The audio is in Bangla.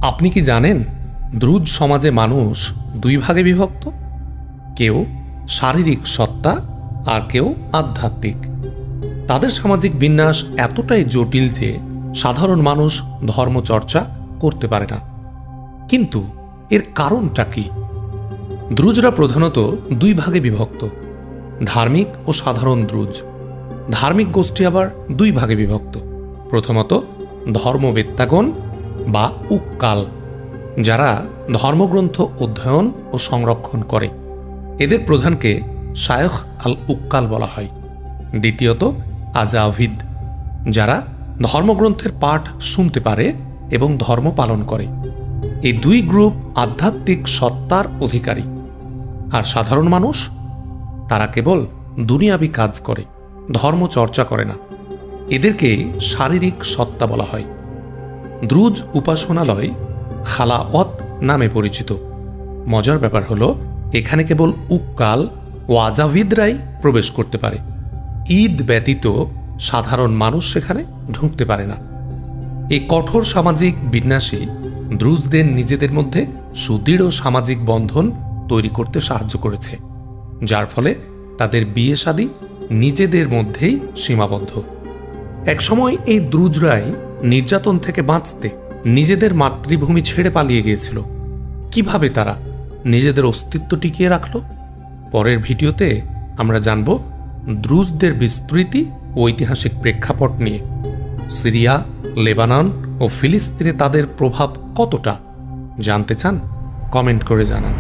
আপনি কি জানেন দ্রুজ সমাজে মানুষ দুই ভাগে বিভক্ত? কেউ শারীরিক সত্তা আর কেউ আধ্যাত্মিক। তাদের সামাজিক বিন্যাস এতটাই জটিল যে সাধারণ মানুষ ধর্মচর্চা করতে পারে না। কিন্তু এর কারণটা কি? দ্রুজরা প্রধানত দুই ভাগে বিভক্ত, ধার্মিক ও সাধারণ দ্রুজ। ধার্মিক গোষ্ঠী আবার দুই ভাগে বিভক্ত, প্রথমত ধর্মবেত্তাগণ বা উক্কাল, যারা ধর্মগ্রন্থ অধ্যয়ন ও সংরক্ষণ করে। এদের প্রধানকে শায়খ আল উক্কাল বলা হয়। দ্বিতীয়ত আজাভিদ, যারা ধর্মগ্রন্থের পাঠ শুনতে পারে এবং ধর্ম পালন করে। এই দুই গ্রুপ আধ্যাত্মিক সত্তার অধিকারী। আর সাধারণ মানুষ, তারা কেবল দুনিয়াবি কাজ করে, ধর্ম চর্চা করে না। এদেরকে শারীরিক সত্তা বলা হয়। দ্রুজ উপাসনালয় খালাওয়াত নামে পরিচিত। মজার ব্যাপার হলো, এখানে কেবল উক্কাল ও আজাভিদরাই প্রবেশ করতে পারে। ঈদ ব্যতীত সাধারণ মানুষ সেখানে ঢুকতে পারে না। এই কঠোর সামাজিক বিন্যাসে দ্রুজদের নিজেদের মধ্যে সুদৃঢ় সামাজিক বন্ধন তৈরি করতে সাহায্য করেছে, যার ফলে তাদের বিয়ে শাদী নিজেদের মধ্যেই সীমাবদ্ধ। একসময় এই দ্রুজরাই নির্যাতন থেকে বাঁচতে নিজেদের মাতৃভূমি ছেড়ে পালিয়ে গিয়েছিল। কিভাবে তারা নিজেদের অস্তিত্ব টিকিয়ে রাখল? পরের ভিডিওতে আমরা জানব দ্রুজদের বিস্তৃতি ও ঐতিহাসিক প্রেক্ষাপট নিয়ে। সিরিয়া, লেবানন ও ফিলিস্তিনে তাদের প্রভাব কতটা জানতে চান? কমেন্ট করে জানান।